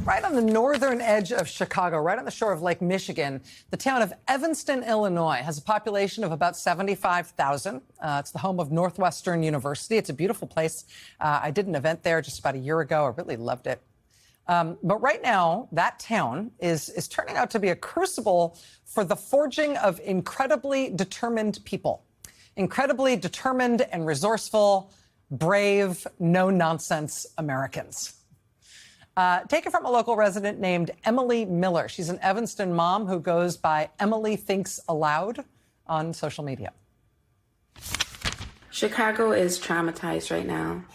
Right on the northern edge of Chicago, right on the shore of Lake Michigan, the town of Evanston, Illinois, has a population of about 75,000. It's the home of Northwestern University. It's a beautiful place. I did an event there just about a year ago. I really loved it. But right now, that town is turning out to be a crucible for the forging of incredibly determined people. Incredibly determined and resourceful, brave, no-nonsense Americans. Take it from a local resident named Emily Miller. She's an Evanston mom who goes by Emily Thinks Aloud on social media. Chicago is traumatized right now.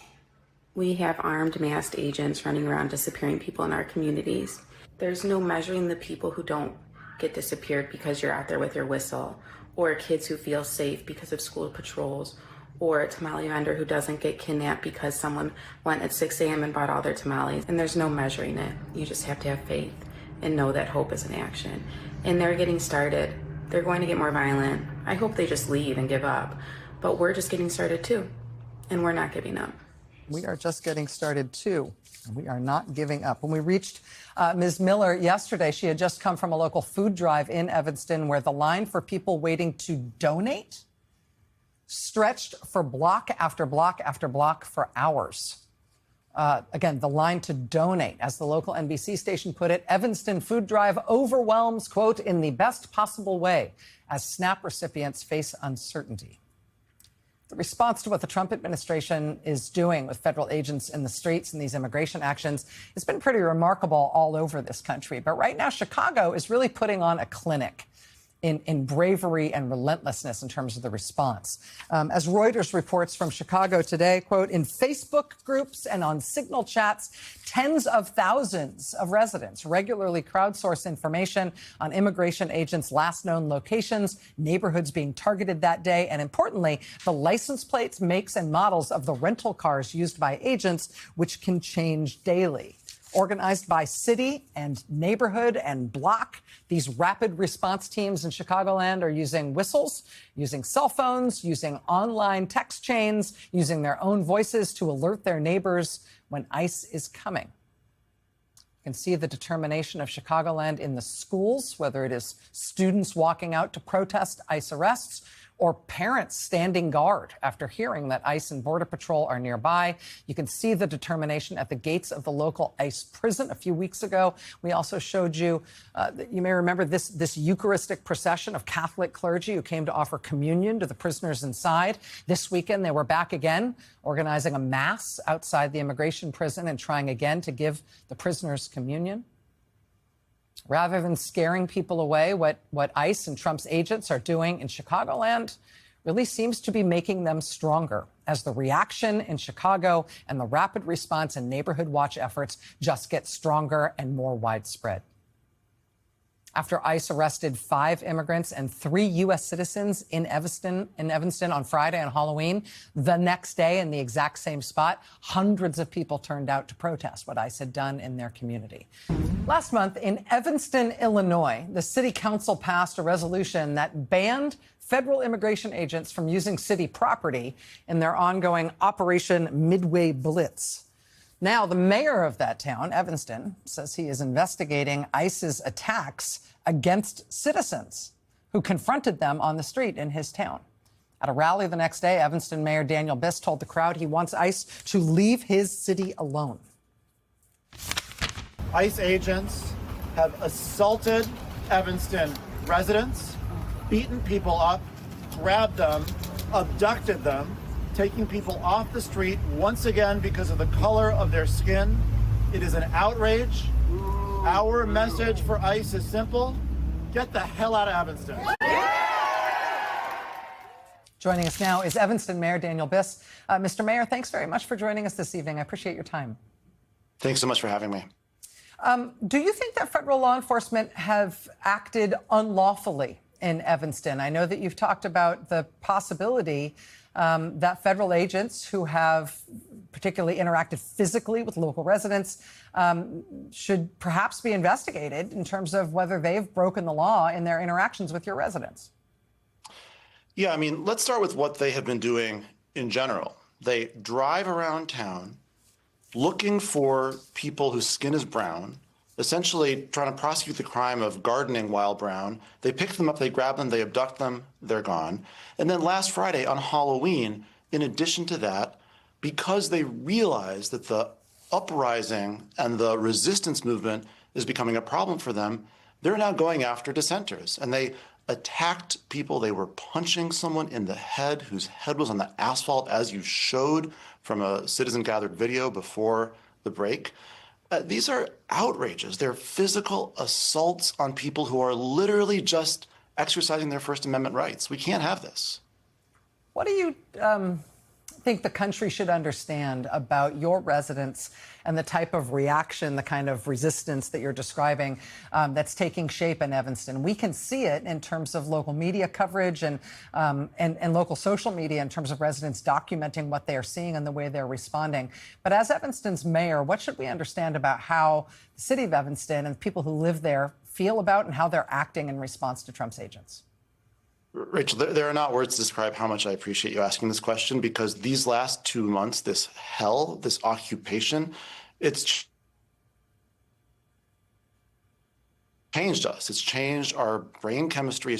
We have armed, masked agents running around disappearing people in our communities. There's no measuring the people who don't get disappeared because you're out there with your whistle, or kids who feel safe because of school patrols, or a tamale vendor who doesn't get kidnapped because someone went at 6 a.m. and bought all their tamales. And there's no measuring it. You just have to have faith and know that hope is an action. And they're getting started. They're going to get more violent. I hope they just leave and give up. But we're just getting started too. And we're not giving up. We are just getting started too. And we are not giving up. When we reached Ms. Miller yesterday, she had just come from a local food drive in Evanston where the line for people waiting to donate stretched for block after block after block for hours. Again, the line to donate, as the local NBC station put it, Evanston food drive overwhelms, quote, in the best possible way as SNAP recipients face uncertainty. The response to what the Trump administration is doing with federal agents in the streets and these immigration actions has been pretty remarkable all over this country. But right now, Chicago is really putting on a clinic in bravery and relentlessness in terms of the response. As Reuters reports from Chicago today, quote, in Facebook groups and on Signal chats, tens of thousands of residents regularly crowdsource information on immigration agents' last known locations, neighborhoods being targeted that day, and importantly, the license plates, makes, and models of the rental cars used by agents, which can change daily. Organized by city and neighborhood and block, these rapid response teams in Chicagoland are using whistles, using cell phones, using online text chains, using their own voices to alert their neighbors when ICE is coming. You can see the determination of Chicagoland in the schools, whether it is students walking out to protest ICE arrests or parents standing guard after hearing that ICE and Border Patrol are nearby. You can see the determination at the gates of the local ICE prison a few weeks ago. We also showed you, you may remember this Eucharistic procession of Catholic clergy who came to offer communion to the prisoners inside. This weekend, they were back again, organizing a mass outside the immigration prison and trying again to give the prisoners communion. Rather than scaring people away, what ICE and Trump's agents are doing in Chicagoland really seems to be making them stronger as the reaction in Chicago and the rapid response and neighborhood watch efforts just get stronger and more widespread. After ICE arrested 5 immigrants and 3 U.S. citizens in Evanston on Friday on Halloween, the next day in the exact same spot, hundreds of people turned out to protest what ICE had done in their community. Last month in Evanston, Illinois, the city council passed a resolution that banned federal immigration agents from using city property in their ongoing Operation Midway Blitz. Now, the mayor of that town, Evanston, says he is investigating ICE's attacks against citizens who confronted them on the street in his town. At a rally the next day, Evanston Mayor Daniel Biss told the crowd he wants ICE to leave his city alone. ICE agents have assaulted Evanston residents, beaten people up, grabbed them, abducted them, taking people off the street once again because of the color of their skin. It is an outrage. Our message for ICE is simple: get the hell out of Evanston. Joining us now is Evanston Mayor Daniel Biss. Mr. Mayor, thanks very much for joining us this evening. I appreciate your time. Thanks so much for having me. Do you think that federal law enforcement have acted unlawfully in Evanston? I know that you've talked about the possibility that federal agents who have particularly interacted physically with local residents should perhaps be investigated in terms of whether they've broken the law in their interactions with your residents. Yeah, I mean, let's start with what they have been doing in general. They drive around town looking for people whose skin is brown, essentially trying to prosecute the crime of gardening while brown. They pick them up, they grab them, they abduct them, they're gone. And then last Friday on Halloween, in addition to that, because they realize that the uprising and the resistance movement is becoming a problem for them, they're now going after dissenters. And they attacked people. They were punching someone in the head whose head was on the asphalt, as you showed from a citizen gathered video before the break. These are outrages. They're physical assaults on people who are literally just exercising their First Amendment rights. We can't have this. What do you think the country should understand about your residents and the type of reaction, the kind of resistance that you're describing that's taking shape in Evanston? We can see it in terms of local media coverage and local social media in terms of residents documenting what they are seeing and the way they're responding. But as Evanston's mayor, what should we understand about how the city of Evanston and people who live there feel about and how they're acting in response to Trump's agents? Rachel, there are not words to describe how much I appreciate you asking this question, because these last 2 months, this hell, this occupation, it's changed us. It's changed our brain chemistry.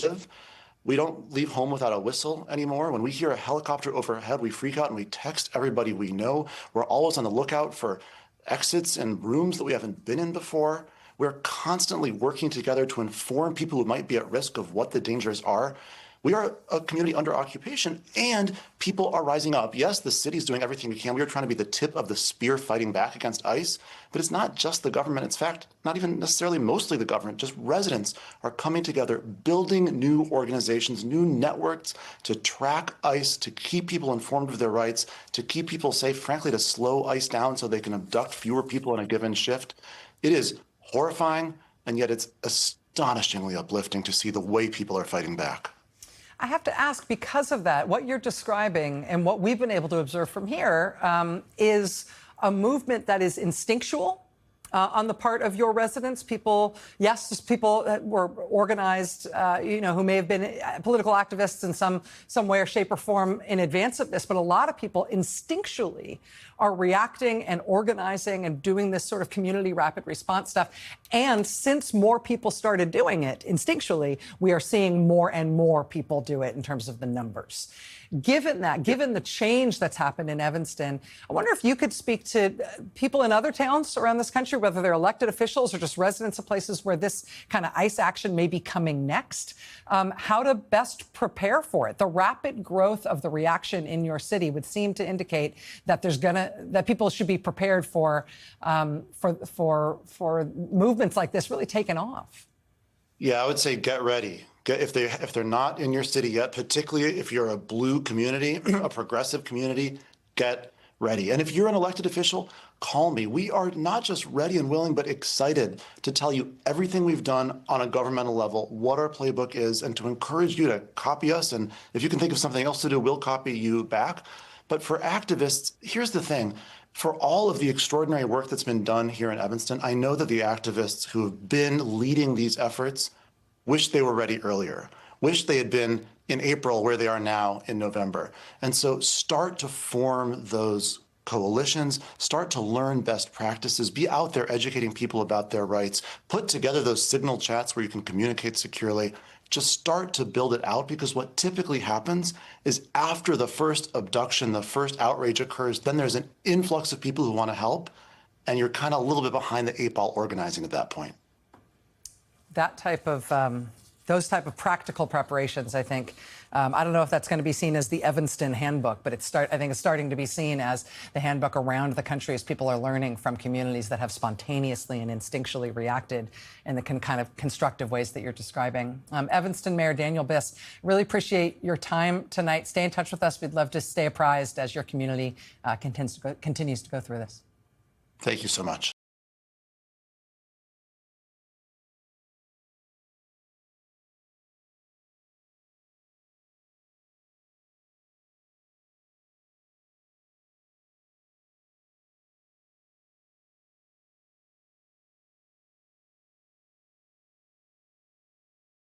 We don't leave home without a whistle anymore. When we hear a helicopter overhead, we freak out and we text everybody we know. We're always on the lookout for exits and rooms that we haven't been in before. We're constantly working together to inform people who might be at risk of what the dangers are. We are a community under occupation, and people are rising up. Yes, the city's doing everything we can. We are trying to be the tip of the spear fighting back against ICE, but it's not just the government. In fact, not even necessarily mostly the government. Just residents are coming together, building new organizations, new networks to track ICE, to keep people informed of their rights, to keep people safe, frankly, to slow ICE down so they can abduct fewer people in a given shift. It is horrifying, and yet it's astonishingly uplifting to see the way people are fighting back. I have to ask, because of that, what you're describing and what we've been able to observe from here is a movement that is instinctual on the part of your residents. People, yes, just people that were organized, who may have been political activists in some way or shape or form in advance of this, but a lot of people instinctually are reacting and organizing and doing this sort of community rapid response stuff. And since more people started doing it instinctually, we are seeing more and more people do it in terms of the numbers. Given the change that's happened in Evanston, I wonder if you could speak to people in other towns around this country, whether they're elected officials or just residents of places where this kind of ICE action may be coming next, how to best prepare for it. The rapid growth of the reaction in your city would seem to indicate that that people should be prepared for movements like this really taking off. Yeah, I would say get ready. If they're not in your city yet, particularly if you're a blue community, a progressive community, get ready. And if you're an elected official, call me. We are not just ready and willing, but excited to tell you everything we've done on a governmental level, what our playbook is, and to encourage you to copy us. And if you can think of something else to do, we'll copy you back. But for activists, here's the thing. For all of the extraordinary work that's been done here in Evanston, I know that the activists who have been leading these efforts wish they were ready earlier, wish they had been in April where they are now in November. And so start to form those coalitions, start to learn best practices, be out there educating people about their rights, put together those signal chats where you can communicate securely. Just start to build it out, because what typically happens is after the first abduction, the first outrage occurs, then there's an influx of people who want to help, and you're kind of a little bit behind the 8 ball organizing at that point. That type of those type of practical preparations, I think, I don't know if that's going to be seen as the Evanston handbook, but I think it's starting to be seen as the handbook around the country as people are learning from communities that have spontaneously and instinctually reacted in the kind of constructive ways that you're describing. Evanston Mayor Daniel Biss, really appreciate your time tonight. Stay in touch with us. We'd love to stay apprised as your community continues to go through this. Thank you so much.